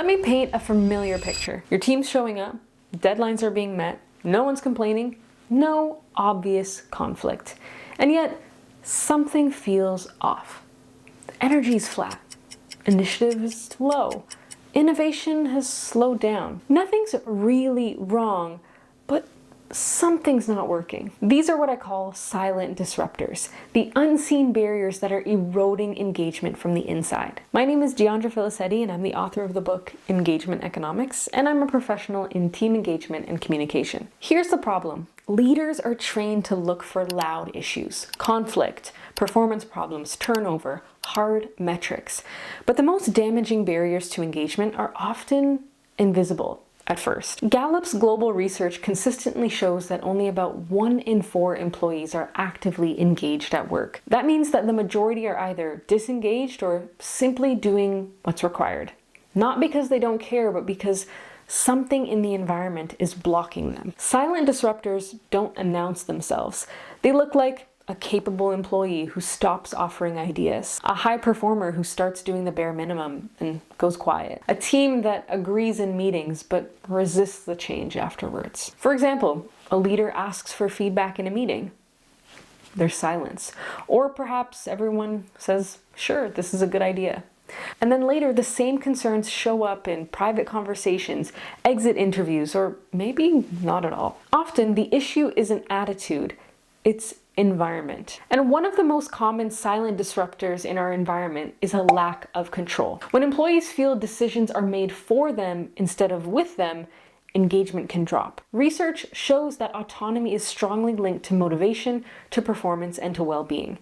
Let me paint a familiar picture. Your team's showing up, deadlines are being met, no one's complaining, no obvious conflict. And yet, something feels off. Energy's flat. Initiative is low. Innovation has slowed down. Nothing's really wrong, but something's not working. These are what I call silent disruptors, the unseen barriers that are eroding engagement from the inside. My name is Diondra Filicetti, and I'm the author of the book Engagement Economics, and I'm a professional in team engagement and communication. Here's the problem. Leaders are trained to look for loud issues, conflict, performance problems, turnover, hard metrics. But the most damaging barriers to engagement are often invisible at first. Gallup's global research consistently shows that only about 1 in 4 employees are actively engaged at work. That means that the majority are either disengaged or simply doing what's required. Not because they don't care, but because something in the environment is blocking them. Silent disruptors don't announce themselves. They look like a capable employee who stops offering ideas, a high performer who starts doing the bare minimum and goes quiet, a team that agrees in meetings but resists the change afterwards. For example, a leader asks for feedback in a meeting. There's silence. Or perhaps everyone says, sure, this is a good idea. And then later, the same concerns show up in private conversations, exit interviews, or maybe not at all. Often, the issue isn't attitude, it's environment. And one of the most common silent disruptors in our environment is a lack of control. When employees feel decisions are made for them instead of with them, engagement can drop. Research shows that autonomy is strongly linked to motivation, to performance, and to well-being.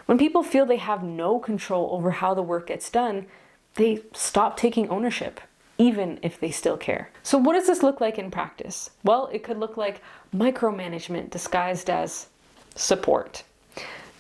When people feel they have no control over how the work gets done, they stop taking ownership, even if they still care. So what does this look like in practice? Well, it could look like micromanagement disguised as support.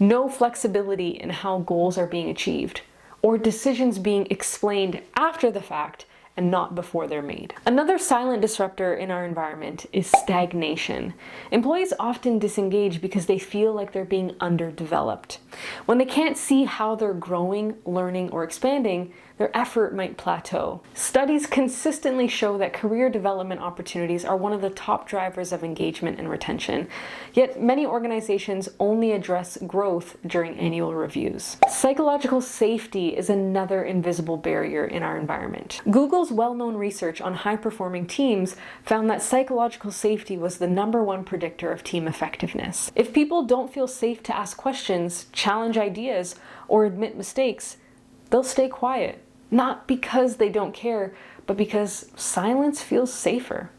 No flexibility in how goals are being achieved, or decisions being explained after the fact and not before they're made. Another silent disruptor in our environment is stagnation. Employees often disengage because they feel like they're being underdeveloped. When they can't see how they're growing, learning, or expanding, their effort might plateau. Studies consistently show that career development opportunities are one of the top drivers of engagement and retention. Yet many organizations only address growth during annual reviews. Psychological safety is another invisible barrier in our environment. Google's well-known research on high-performing teams found that psychological safety was the #1 predictor of team effectiveness. If people don't feel safe to ask questions, challenge ideas, or admit mistakes, they'll stay quiet. Not because they don't care, but because silence feels safer.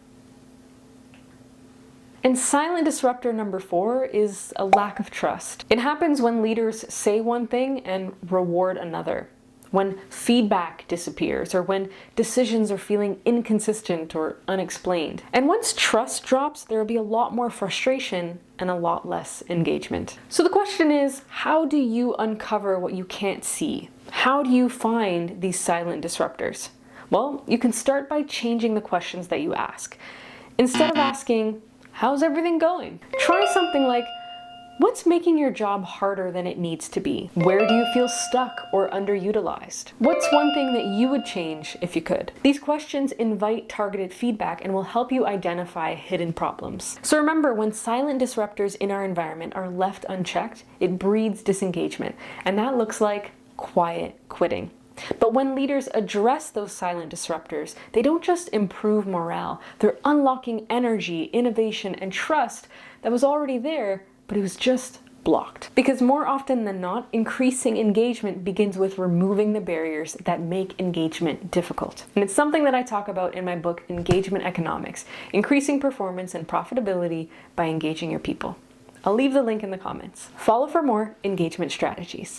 And silent disruptor #4 is a lack of trust. It happens when leaders say one thing and reward another, when feedback disappears, or when decisions are feeling inconsistent or unexplained. And once trust drops, there will be a lot more frustration and a lot less engagement. So the question is, how do you uncover what you can't see? How do you find these silent disruptors? Well, you can start by changing the questions that you ask. Instead of asking, how's everything going? Try something like, what's making your job harder than it needs to be? Where do you feel stuck or underutilized? What's one thing that you would change if you could? These questions invite targeted feedback and will help you identify hidden problems. So remember, when silent disruptors in our environment are left unchecked, it breeds disengagement, and that looks like quiet quitting. But when leaders address those silent disruptors, they don't just improve morale, they're unlocking energy, innovation, and trust that was already there, but it was just blocked. Because more often than not, increasing engagement begins with removing the barriers that make engagement difficult. And it's something that I talk about in my book, Engagement Economics, increasing performance and profitability by engaging your people. I'll leave the link in the comments. Follow for more engagement strategies.